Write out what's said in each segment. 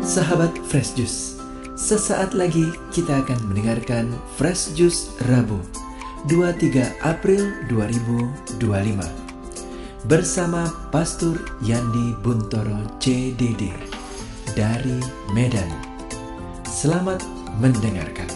Sahabat Fresh Juice, sesaat lagi kita akan mendengarkan Fresh Juice Rabu 23 April 2025 bersama Pastor Yandi Buntoro CDD dari Medan. Selamat mendengarkan.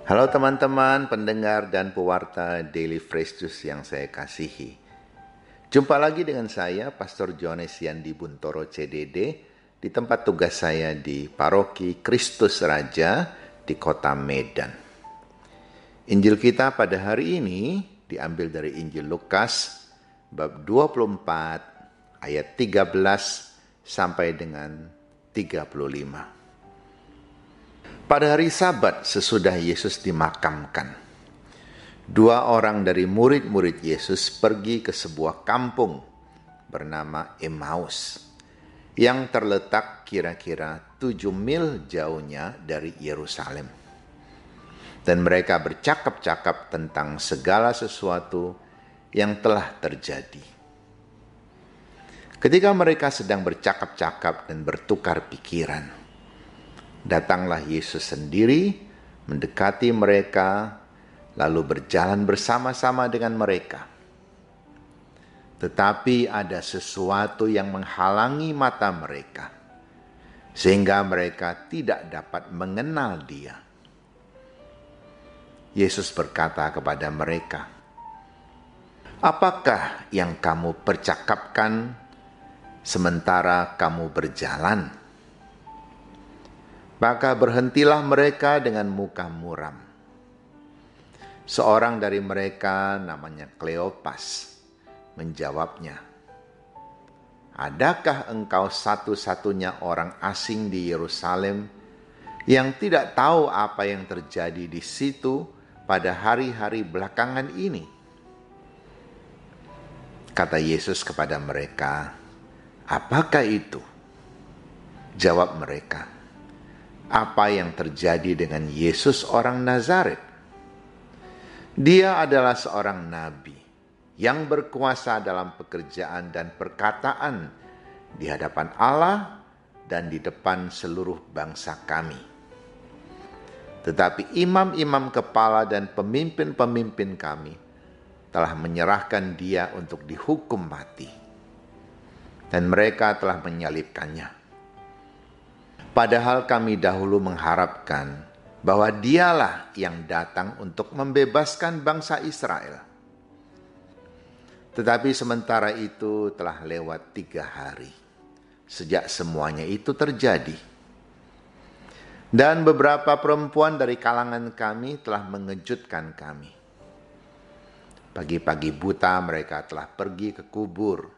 Halo teman-teman, pendengar dan pewarta Daily Fresh Juice yang saya kasihi. Jumpa lagi dengan saya, Pastor Jones Yandi Buntoro CDD, di tempat tugas saya di Paroki Kristus Raja di kota Medan. Injil kita pada hari ini diambil dari Injil Lukas, bab 24, ayat 13 sampai dengan 35. Pada hari Sabat sesudah Yesus dimakamkan, dua orang dari murid-murid Yesus pergi ke sebuah kampung bernama Emmaus yang terletak kira-kira 7 mil jauhnya dari Yerusalem. Dan mereka bercakap-cakap tentang segala sesuatu yang telah terjadi. Ketika mereka sedang bercakap-cakap dan bertukar pikiran, datanglah Yesus sendiri mendekati mereka, lalu berjalan bersama-sama dengan mereka. Tetapi ada sesuatu yang menghalangi mata mereka, sehingga mereka tidak dapat mengenal Dia. Yesus berkata kepada mereka, "Apakah yang kamu percakapkan sementara kamu berjalan?" Maka berhentilah mereka dengan muka muram. Seorang dari mereka namanya Kleopas menjawabnya, "Adakah engkau satu-satunya orang asing di Yerusalem yang tidak tahu apa yang terjadi di situ pada hari-hari belakangan ini?" Kata Yesus kepada mereka, "Apakah itu?" Jawab mereka, "Apa yang terjadi dengan Yesus orang Nazaret? Dia adalah seorang nabi yang berkuasa dalam pekerjaan dan perkataan di hadapan Allah dan di depan seluruh bangsa kami. Tetapi imam-imam kepala dan pemimpin-pemimpin kami telah menyerahkan dia untuk dihukum mati. Dan mereka telah menyalibkannya. Padahal kami dahulu mengharapkan bahwa dialah yang datang untuk membebaskan bangsa Israel. Tetapi sementara itu telah lewat 3 hari sejak semuanya itu terjadi. Dan beberapa perempuan dari kalangan kami telah mengejutkan kami. Pagi-pagi buta mereka telah pergi ke kubur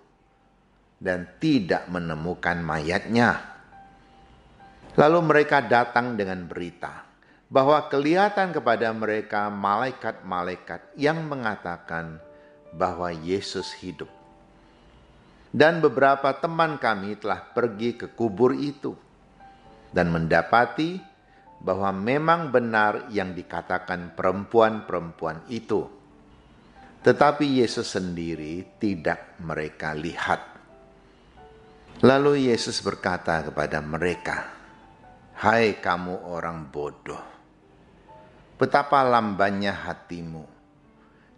dan tidak menemukan mayatnya. Lalu mereka datang dengan berita bahwa kelihatan kepada mereka malaikat-malaikat yang mengatakan bahwa Yesus hidup. Dan beberapa teman kami telah pergi ke kubur itu dan mendapati bahwa memang benar yang dikatakan perempuan-perempuan itu. Tetapi Yesus sendiri tidak mereka lihat. Lalu Yesus berkata kepada mereka, "Hai kamu orang bodoh, betapa lambannya hatimu,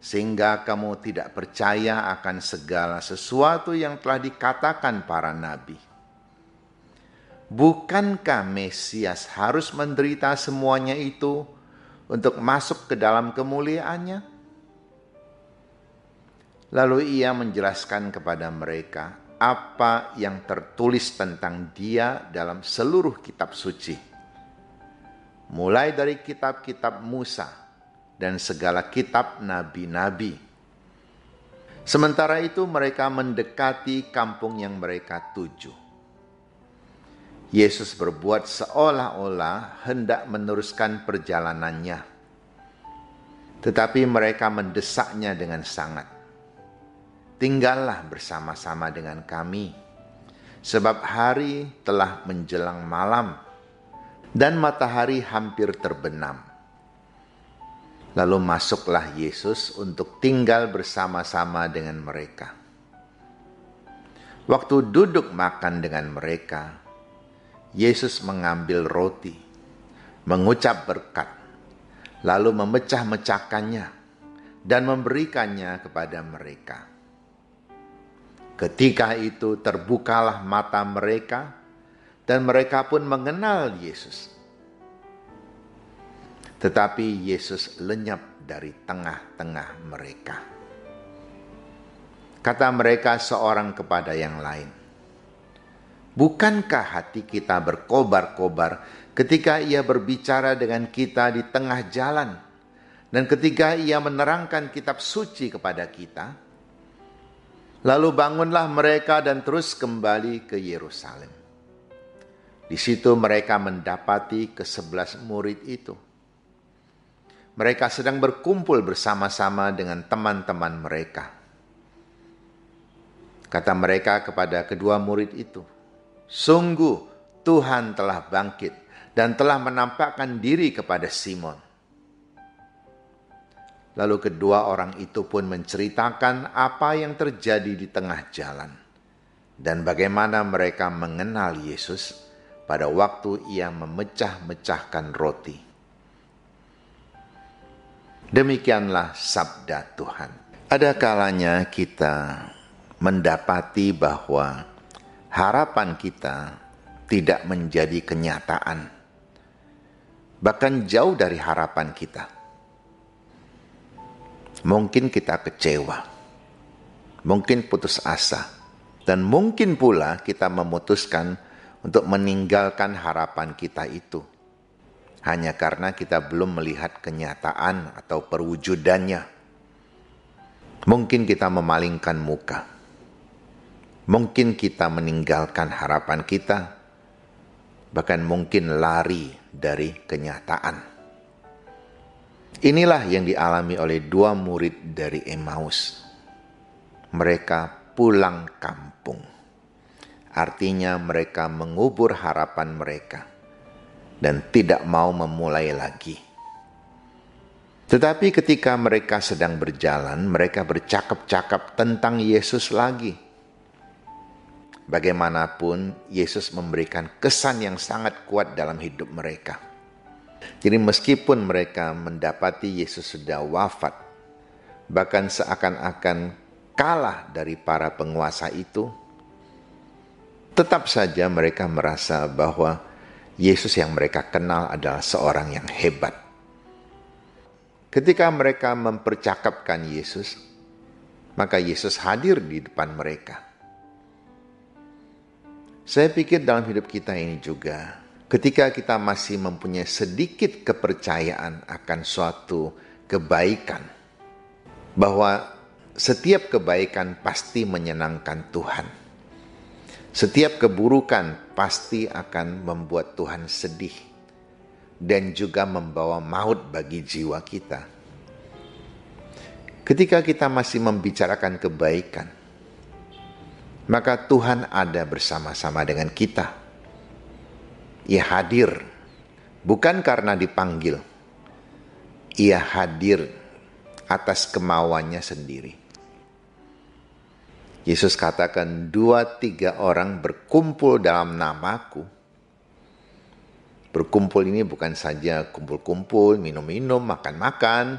sehingga kamu tidak percaya akan segala sesuatu yang telah dikatakan para nabi. Bukankah Mesias harus menderita semuanya itu untuk masuk ke dalam kemuliaannya?" Lalu ia menjelaskan kepada mereka apa yang tertulis tentang dia dalam seluruh kitab suci, mulai dari kitab-kitab Musa dan segala kitab nabi-nabi. Sementara itu mereka mendekati kampung yang mereka tuju. Yesus berbuat seolah-olah hendak meneruskan perjalanannya, tetapi mereka mendesaknya dengan sangat. "Tinggallah bersama-sama dengan kami, sebab hari telah menjelang malam dan matahari hampir terbenam." Lalu masuklah Yesus untuk tinggal bersama-sama dengan mereka. Waktu duduk makan dengan mereka, Yesus mengambil roti, mengucap berkat, lalu memecah-mecahkannya dan memberikannya kepada mereka. Ketika itu terbukalah mata mereka dan mereka pun mengenal Yesus. Tetapi Yesus lenyap dari tengah-tengah mereka. Kata mereka seorang kepada yang lain, "Bukankah hati kita berkobar-kobar ketika ia berbicara dengan kita di tengah jalan dan ketika ia menerangkan kitab suci kepada kita?" Lalu bangunlah mereka dan terus kembali ke Yerusalem. Di situ mereka mendapati ke-11 murid itu. Mereka sedang berkumpul bersama-sama dengan teman-teman mereka. Kata mereka kepada kedua murid itu, "Sungguh Tuhan telah bangkit dan telah menampakkan diri kepada Simon." Lalu kedua orang itu pun menceritakan apa yang terjadi di tengah jalan dan bagaimana mereka mengenal Yesus pada waktu ia memecah-mecahkan roti. Demikianlah sabda Tuhan. Ada kalanya kita mendapati bahwa harapan kita tidak menjadi kenyataan, bahkan jauh dari harapan kita. Mungkin kita kecewa, mungkin putus asa, dan mungkin pula kita memutuskan untuk meninggalkan harapan kita itu hanya karena kita belum melihat kenyataan atau perwujudannya. Mungkin kita memalingkan muka. Mungkin kita meninggalkan harapan kita, bahkan mungkin lari dari kenyataan. Inilah yang dialami oleh dua murid dari Emmaus. Mereka pulang kampung. Artinya mereka mengubur harapan mereka dan tidak mau memulai lagi. Tetapi ketika mereka sedang berjalan, mereka bercakap-cakap tentang Yesus lagi. Bagaimanapun, Yesus memberikan kesan yang sangat kuat dalam hidup mereka. Jadi meskipun mereka mendapati Yesus sudah wafat, bahkan seakan-akan kalah dari para penguasa itu, tetap saja mereka merasa bahwa Yesus yang mereka kenal adalah seorang yang hebat. Ketika mereka mempercakapkan Yesus, maka Yesus hadir di depan mereka. Saya pikir dalam hidup kita ini juga, ketika kita masih mempunyai sedikit kepercayaan akan suatu kebaikan, bahwa setiap kebaikan pasti menyenangkan Tuhan. Setiap keburukan pasti akan membuat Tuhan sedih dan juga membawa maut bagi jiwa kita. Ketika kita masih membicarakan kebaikan, maka Tuhan ada bersama-sama dengan kita. Ia hadir bukan karena dipanggil. Ia hadir atas kemauannya sendiri. Yesus katakan 2-3 orang berkumpul dalam namaku. Berkumpul ini bukan saja kumpul-kumpul, minum-minum, makan-makan,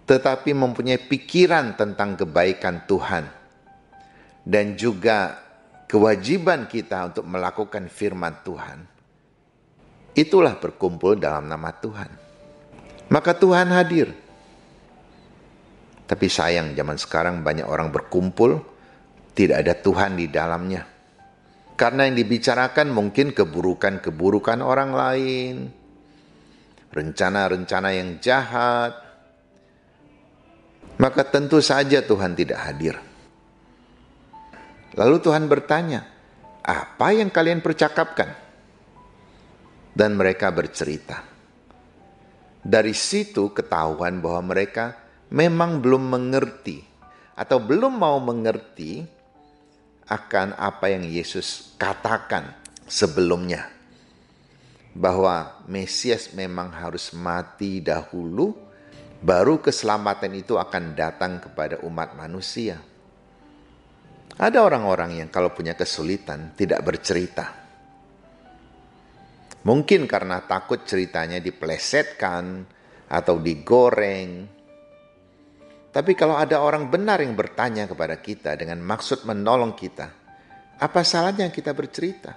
tetapi mempunyai pikiran tentang kebaikan Tuhan dan juga kewajiban kita untuk melakukan firman Tuhan. Itulah berkumpul dalam nama Tuhan. Maka Tuhan hadir. Tapi sayang zaman sekarang banyak orang berkumpul, tidak ada Tuhan di dalamnya. Karena yang dibicarakan mungkin keburukan-keburukan orang lain, rencana-rencana yang jahat. Maka tentu saja Tuhan tidak hadir. Lalu Tuhan bertanya, apa yang kalian percakapkan? Dan mereka bercerita. Dari situ ketahuan bahwa mereka memang belum mengerti atau belum mau mengerti akan apa yang Yesus katakan sebelumnya. bahwa Mesias memang harus mati dahulu, baru keselamatan itu akan datang kepada umat manusia. Ada orang-orang yang kalau punya kesulitan tidak bercerita. Mungkin karena takut ceritanya dipelesetkan atau digoreng. Tapi kalau ada orang benar yang bertanya kepada kita dengan maksud menolong kita, apa salahnya kita bercerita?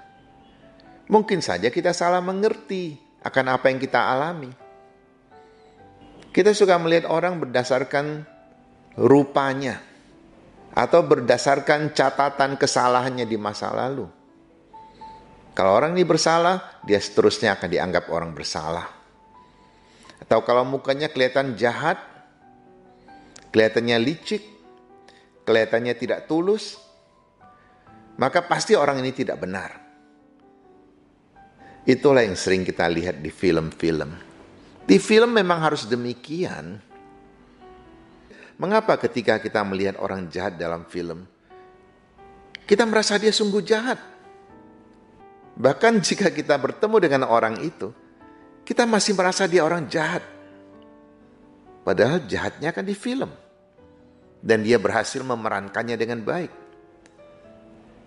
Mungkin saja kita salah mengerti akan apa yang kita alami. Kita suka melihat orang berdasarkan rupanya atau berdasarkan catatan kesalahannya di masa lalu. Kalau orang ini bersalah, dia seterusnya akan dianggap orang bersalah. Atau kalau mukanya kelihatan jahat, kelihatannya licik, kelihatannya tidak tulus, maka pasti orang ini tidak benar. Itulah yang sering kita lihat di film-film. Di film memang harus demikian. Mengapa ketika kita melihat orang jahat dalam film, kita merasa dia sungguh jahat? Bahkan jika kita bertemu dengan orang itu, kita masih merasa dia orang jahat. Padahal jahatnya kan di film. Dan dia berhasil memerankannya dengan baik.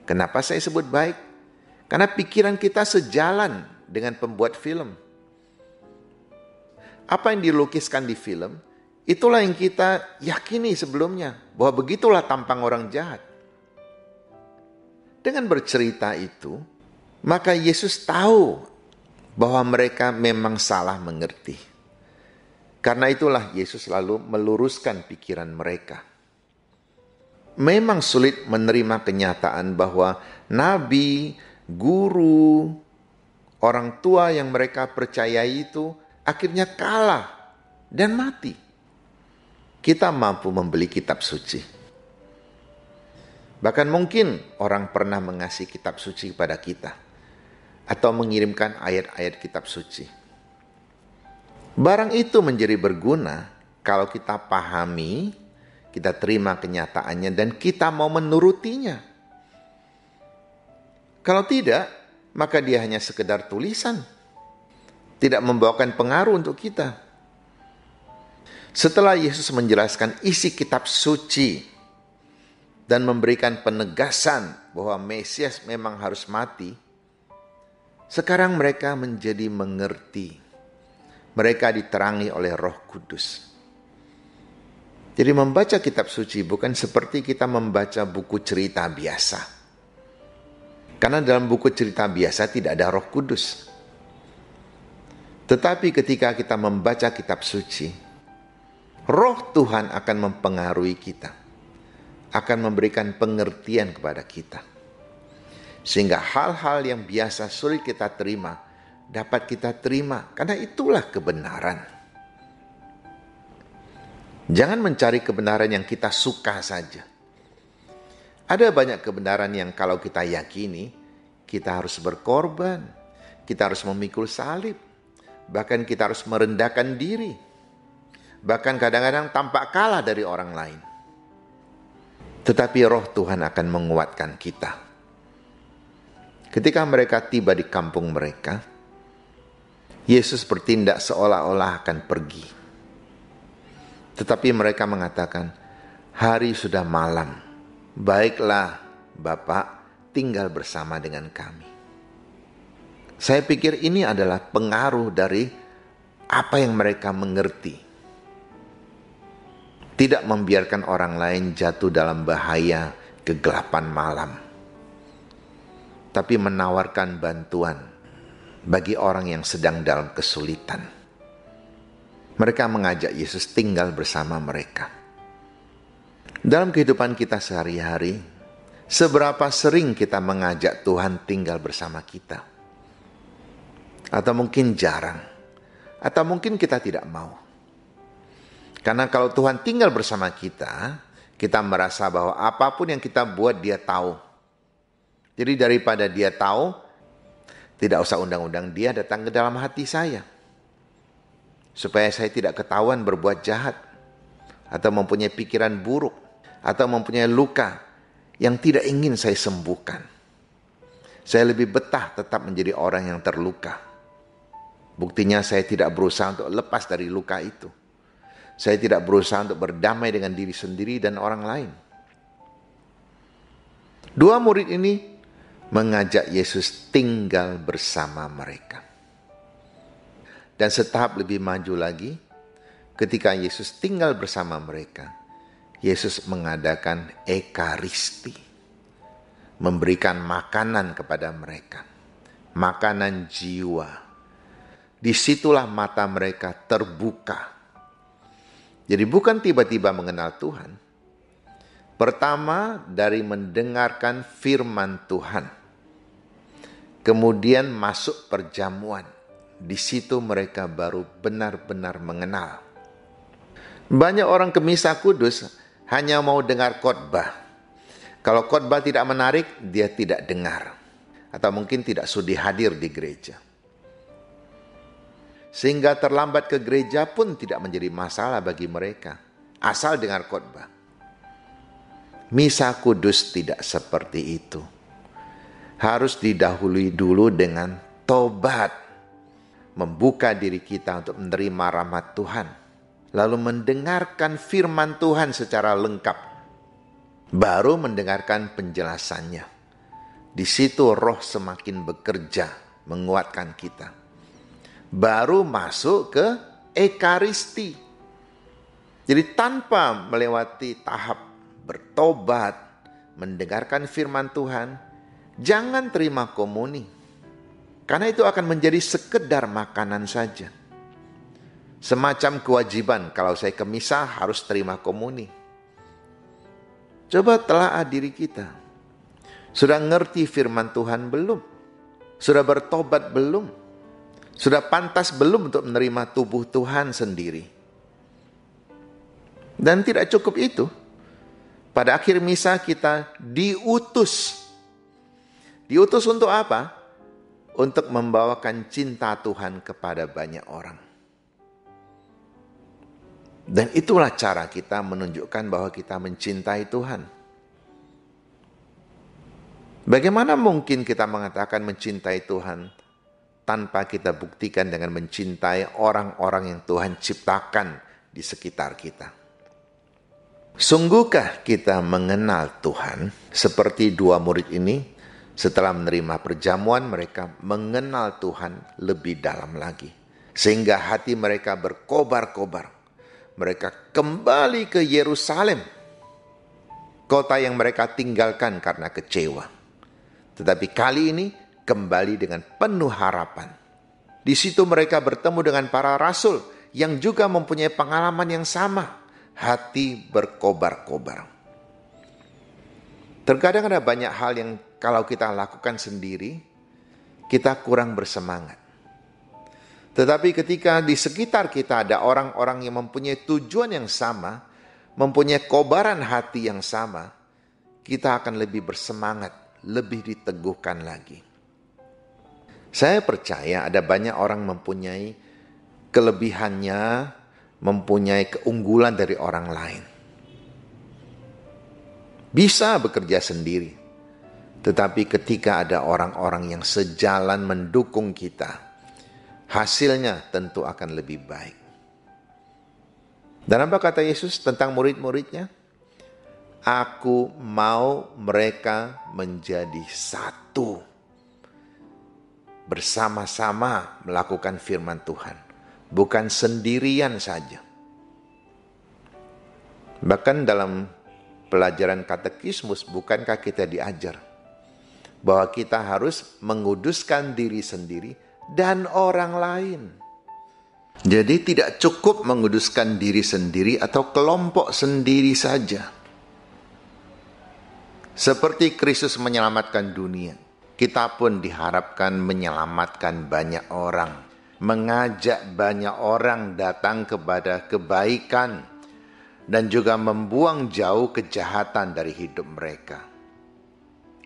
Kenapa saya sebut baik? Karena pikiran kita sejalan dengan pembuat film. Apa yang dilukiskan di film, itulah yang kita yakini sebelumnya, bahwa begitulah tampang orang jahat. Dengan bercerita itu, maka Yesus tahu bahwa mereka memang salah mengerti. Karena itulah Yesus lalu meluruskan pikiran mereka. Memang sulit menerima kenyataan bahwa nabi, guru, orang tua yang mereka percayai itu akhirnya kalah dan mati. Kita mampu membeli kitab suci. Bahkan mungkin orang pernah mengasih kitab suci kepada kita, atau mengirimkan ayat-ayat kitab suci. Barang itu menjadi berguna kalau kita pahami, kita terima kenyataannya, dan kita mau menurutinya. Kalau tidak, maka dia hanya sekedar tulisan, tidak membawakan pengaruh untuk kita. Setelah Yesus menjelaskan isi kitab suci dan memberikan penegasan bahwa Mesias memang harus mati, sekarang mereka menjadi mengerti. Mereka diterangi oleh Roh Kudus. Jadi membaca kitab suci bukan seperti kita membaca buku cerita biasa. Karena dalam buku cerita biasa tidak ada Roh Kudus. Tetapi ketika kita membaca kitab suci, Roh Tuhan akan mempengaruhi kita. Akan memberikan pengertian kepada kita. Sehingga hal-hal yang biasa sulit kita terima, dapat kita terima. Karena itulah kebenaran. Jangan mencari kebenaran yang kita suka saja. Ada banyak kebenaran yang kalau kita yakini, kita harus berkorban. Kita harus memikul salib. Bahkan kita harus merendahkan diri. Bahkan kadang-kadang tampak kalah dari orang lain. Tetapi Roh Tuhan akan menguatkan kita. Ketika mereka tiba di kampung mereka, Yesus bertindak seolah-olah akan pergi. Tetapi mereka mengatakan, hari sudah malam, baiklah Bapak tinggal bersama dengan kami. Saya pikir ini adalah pengaruh dari apa yang mereka mengerti. Tidak membiarkan orang lain jatuh dalam bahaya kegelapan malam. Tapi menawarkan bantuan bagi orang yang sedang dalam kesulitan. Mereka mengajak Yesus tinggal bersama mereka. Dalam kehidupan kita sehari-hari, seberapa sering kita mengajak Tuhan tinggal bersama kita? Atau mungkin jarang, atau mungkin kita tidak mau. Karena kalau Tuhan tinggal bersama kita, kita merasa bahwa apapun yang kita buat Dia tahu. Jadi daripada Dia tahu, tidak usah undang-undang Dia datang ke dalam hati saya. Supaya saya tidak ketahuan berbuat jahat. Atau mempunyai pikiran buruk. Atau mempunyai luka yang tidak ingin saya sembuhkan. Saya lebih betah tetap menjadi orang yang terluka. Buktinya saya tidak berusaha untuk lepas dari luka itu. Saya tidak berusaha untuk berdamai dengan diri sendiri dan orang lain. Dua murid ini mengajak Yesus tinggal bersama mereka. Dan setahap lebih maju lagi, ketika Yesus tinggal bersama mereka, Yesus mengadakan ekaristi, memberikan makanan kepada mereka, makanan jiwa. Disitulah mata mereka terbuka. Jadi bukan tiba-tiba mengenal Tuhan. Pertama dari mendengarkan firman Tuhan. Kemudian masuk perjamuan. Di situ mereka baru benar-benar mengenal. Banyak orang ke Misa Kudus hanya mau dengar khotbah. Kalau khotbah tidak menarik, dia tidak dengar. Atau mungkin tidak sudi hadir di gereja. Sehingga terlambat ke gereja pun tidak menjadi masalah bagi mereka. Asal dengar khotbah. Misa Kudus tidak seperti itu. Harus didahului dulu dengan tobat. Membuka diri kita untuk menerima rahmat Tuhan. Lalu mendengarkan firman Tuhan secara lengkap. Baru mendengarkan penjelasannya. Di situ roh semakin bekerja, menguatkan kita. Baru masuk ke ekaristi. Jadi tanpa melewati tahap bertobat, mendengarkan firman Tuhan, jangan terima komuni. Karena itu akan menjadi sekedar makanan saja. Semacam kewajiban, kalau saya ke misa harus terima komuni. Coba telaah diri kita. Sudah ngerti firman Tuhan belum? Sudah bertobat belum? Sudah pantas belum untuk menerima tubuh Tuhan sendiri? Dan tidak cukup itu. Pada akhir misa kita diutus. Diutus untuk apa? Untuk membawakan cinta Tuhan kepada banyak orang. Dan itulah cara kita menunjukkan bahwa kita mencintai Tuhan. Bagaimana mungkin kita mengatakan mencintai Tuhan tanpa kita buktikan dengan mencintai orang-orang yang Tuhan ciptakan di sekitar kita? Sungguhkah kita mengenal Tuhan seperti dua murid ini? Setelah menerima perjamuan, mereka mengenal Tuhan lebih dalam lagi. Sehingga hati mereka berkobar-kobar. Mereka kembali ke Yerusalem, kota yang mereka tinggalkan karena kecewa. Tetapi kali ini kembali dengan penuh harapan. Di situ mereka bertemu dengan para rasul yang juga mempunyai pengalaman yang sama. Hati berkobar-kobar. Terkadang ada banyak hal yang kalau kita lakukan sendiri, kita kurang bersemangat. Tetapi ketika di sekitar kita ada orang-orang yang mempunyai tujuan yang sama, mempunyai kobaran hati yang sama, kita akan lebih bersemangat, lebih diteguhkan lagi. Saya percaya ada banyak orang mempunyai kelebihannya, mempunyai keunggulan dari orang lain. Bisa bekerja sendiri. Tetapi ketika ada orang-orang yang sejalan mendukung kita, hasilnya tentu akan lebih baik. Dan apa kata Yesus tentang murid-muridnya? Aku mau mereka menjadi satu. Bersama-sama melakukan firman Tuhan. Bukan sendirian saja. Bahkan dalam pelajaran katekismus, bukankah kita diajar bahwa kita harus menguduskan diri sendiri dan orang lain. Jadi tidak cukup menguduskan diri sendiri atau kelompok sendiri saja. Seperti Kristus menyelamatkan dunia, kita pun diharapkan menyelamatkan banyak orang. Mengajak banyak orang datang kepada kebaikan dan juga membuang jauh kejahatan dari hidup mereka.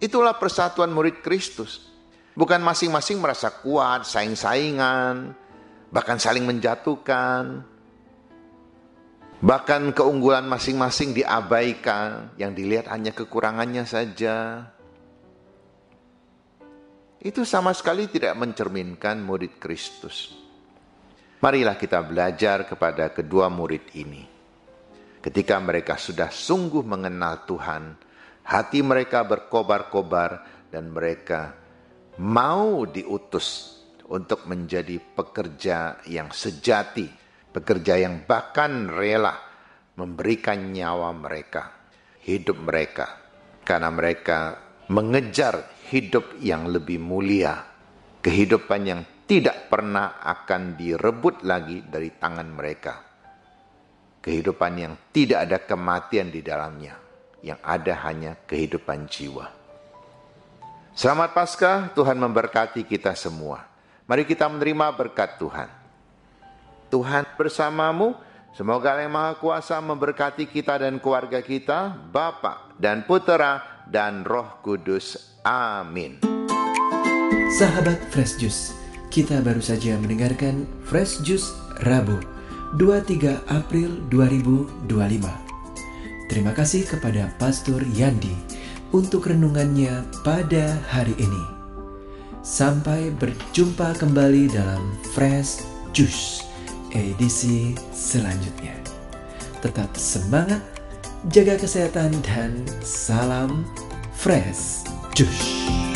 Itulah persatuan murid Kristus. Bukan masing-masing merasa kuat, saing-saingan, bahkan saling menjatuhkan. Bahkan keunggulan masing-masing diabaikan, yang dilihat hanya kekurangannya saja. Itu sama sekali tidak mencerminkan murid Kristus. Marilah kita belajar kepada kedua murid ini. Ketika mereka sudah sungguh mengenal Tuhan, hati mereka berkobar-kobar dan mereka mau diutus untuk menjadi pekerja yang sejati, pekerja yang bahkan rela memberikan nyawa mereka, hidup mereka, karena mereka mengejar hidup yang lebih mulia, kehidupan yang tidak pernah akan direbut lagi dari tangan mereka, kehidupan yang tidak ada kematian di dalamnya, yang ada hanya kehidupan jiwa. Selamat Paskah, Tuhan memberkati kita semua. Mari kita menerima berkat Tuhan. Tuhan bersamamu, semoga Allah yang Maha Kuasa memberkati kita dan keluarga kita, Bapa dan Putera dan Roh Kudus. Amin. Sahabat Fresh Juice, kita baru saja mendengarkan Fresh Juice Rabu 23 April 2025. Terima kasih kepada Pastor Yandi untuk renungannya pada hari ini. Sampai berjumpa kembali dalam Fresh Juice edisi selanjutnya. Tetap semangat, jaga kesehatan, dan salam Fresh Juice.